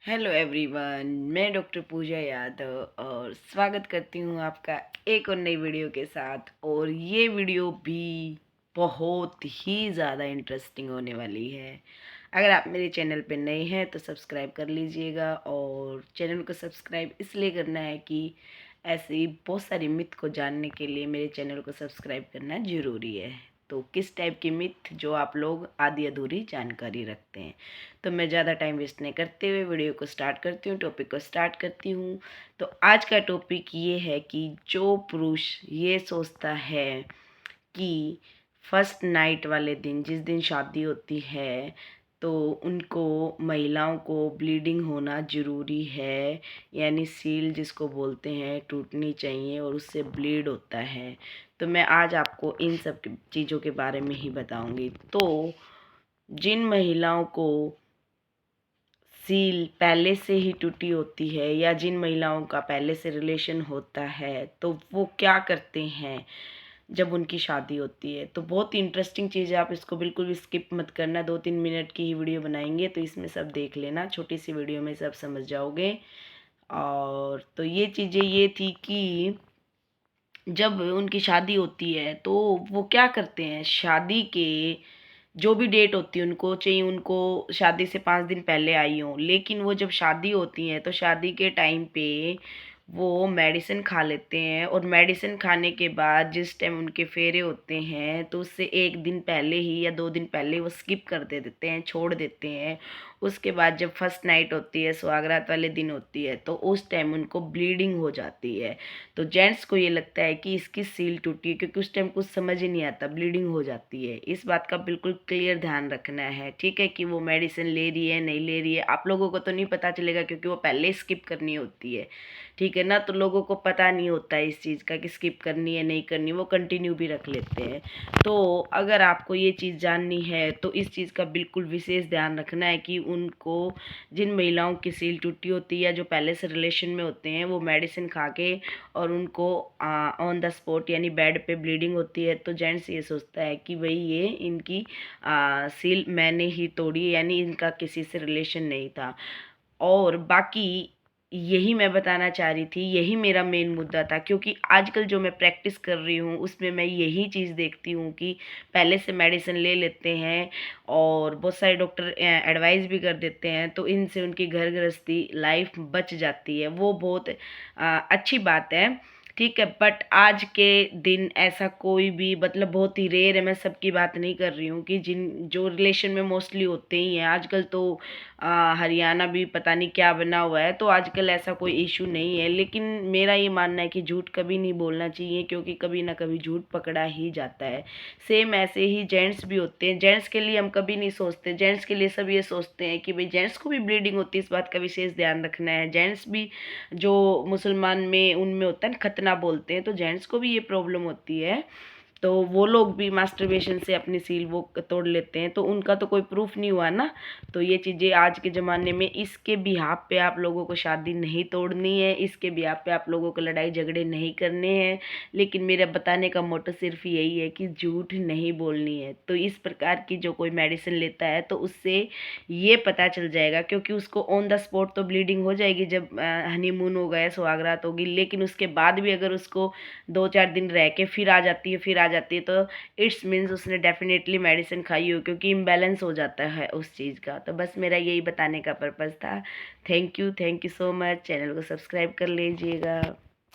Hello everyone, मैं doctor पूजा यादव और स्वागत करती हूँ आपका एक और नई वीडियो के साथ। और ये वीडियो भी बहुत ही ज़्यादा इंटरेस्टिंग होने वाली है। अगर आप मेरे चैनल पे नए हैं तो सब्सक्राइब कर लीजिएगा। और चैनल को सब्सक्राइब इसलिए करना है कि ऐसी बहुत सारी मिथ को जानने के लिए मेरे चैनल को सब्सक्राइब करना ज़रूरी है। तो किस टाइप की मिथ जो आप लोग आधी अधूरी जानकारी रखते हैं। तो मैं ज़्यादा टाइम वेस्ट नहीं करते हुए वीडियो को स्टार्ट करती हूँ, टॉपिक को स्टार्ट करती हूँ। तो आज का टॉपिक ये है कि जो पुरुष ये सोचता है कि फर्स्ट नाइट वाले दिन, जिस दिन शादी होती है, तो उनको महिलाओं को ब्लीडिंग होना ज़रूरी है, यानी सील जिसको बोलते हैं टूटनी चाहिए और उससे ब्लीड होता है। तो मैं आज आपको इन सब चीज़ों के बारे में ही बताऊंगी। तो जिन महिलाओं को सील पहले से ही टूटी होती है या जिन महिलाओं का पहले से रिलेशन होता है, तो वो क्या करते हैं जब उनकी शादी होती है। तो बहुत ही इंटरेस्टिंग चीज़ है, आप इसको बिल्कुल भी स्किप मत करना। 2-3 मिनट की ही वीडियो बनाएंगे तो इसमें सब देख लेना, छोटी सी वीडियो में सब समझ जाओगे। और तो ये चीज़ें ये थी कि जब उनकी शादी होती है तो वो क्या करते हैं, शादी के जो भी डेट होती है उनको चाहिए, उनको शादी से 5 दिन पहले आई हो, लेकिन वो जब शादी होती है तो शादी के टाइम पे वो मेडिसिन खा लेते हैं। और मेडिसिन खाने के बाद जिस टाइम उनके फेरे होते हैं तो उससे 1 दिन पहले ही या 2 दिन पहले वो स्किप कर दे देते हैं, छोड़ देते हैं। उसके बाद जब फर्स्ट नाइट होती है, सुहागरात वाले दिन होती है, तो उस टाइम उनको ब्लीडिंग हो जाती है। तो जेंट्स को ये लगता है कि इसकी सील टूटी है, क्योंकि उस टाइम कुछ समझ ही नहीं आता, ब्लीडिंग हो जाती है। इस बात का बिल्कुल क्लियर ध्यान रखना है, ठीक है, कि वो मेडिसिन ले रही है नहीं ले रही है। आप लोगों को तो नहीं पता चलेगा क्योंकि वो पहले स्किप करनी होती है, ठीक है ना। तो लोगों को पता नहीं होता है इस चीज़ का कि स्किप करनी है नहीं करनी, वो कंटिन्यू भी रख लेते हैं। तो अगर आपको ये चीज़ जाननी है तो इस चीज़ का बिल्कुल विशेष ध्यान रखना है कि उनको, जिन महिलाओं की सील टूटी होती है या जो पहले से रिलेशन में होते हैं, वो मेडिसिन खा के और उनको ऑन द स्पॉट यानी बेड पे ब्लीडिंग होती है, तो जेंट्स ये सोचता है कि भाई ये इनकी सील मैंने ही तोड़ी, यानी इनका किसी से रिलेशन नहीं था। और बाकी यही मैं बताना चाह रही थी, यही मेरा मेन मुद्दा था, क्योंकि आजकल जो मैं प्रैक्टिस कर रही हूँ उसमें मैं यही चीज़ देखती हूँ कि पहले से मेडिसिन ले लेते हैं और बहुत सारे डॉक्टर एडवाइस भी कर देते हैं, तो इनसे उनकी घर गृहस्थी लाइफ बच जाती है। वो बहुत अच्छी बात है, ठीक है। बट आज के दिन ऐसा कोई भी, मतलब बहुत ही रेयर है, मैं सबकी बात नहीं कर रही हूँ, कि जिन जो रिलेशन में मोस्टली होते ही हैं। आजकल तो हरियाणा भी पता नहीं क्या बना हुआ है, तो आजकल ऐसा कोई इशू नहीं है। लेकिन मेरा ये मानना है कि झूठ कभी नहीं बोलना चाहिए, क्योंकि कभी ना कभी झूठ पकड़ा ही जाता है। सेम ऐसे ही जेंट्स भी होते हैं, जेंट्स के लिए हम कभी नहीं सोचते, जेंट्स के लिए सब ये सोचते हैं कि भाई जेंट्स को भी ब्लीडिंग होती है, इस बात का विशेष ध्यान रखना है। जेंट्स भी जो मुसलमान में उनमें होता है ना, खतना बोलते हैं, तो जेंट्स को भी ये प्रॉब्लम होती है। तो वो लोग भी मास्टरबेशन से अपनी सील वो तोड़ लेते हैं, तो उनका तो कोई प्रूफ नहीं हुआ ना। तो ये चीज़ें आज के ज़माने में, इसके बिहाफ पे आप लोगों को शादी नहीं तोड़नी है, इसके बिहाफ पे आप लोगों को लड़ाई झगड़े नहीं करने हैं। लेकिन मेरा बताने का मोटो सिर्फ यही है कि झूठ नहीं बोलनी है। तो इस प्रकार की जो कोई मेडिसिन लेता है तो उससे ये पता चल जाएगा, क्योंकि उसको ऑन द स्पॉट तो ब्लीडिंग हो जाएगी जब हनीमून हो गया, सुहागरात होगी, लेकिन उसके बाद भी अगर उसको 2-4 दिन रह के फिर आ जाती है तो इट्स मीन्स उसने डेफिनेटली मेडिसिन खाई हो, क्योंकि इम्बैलेंस हो जाता है उस चीज़ का। तो बस मेरा यही बताने का पर्पज़ था। Thank you so much, channel को सब्सक्राइब कर लीजिएगा।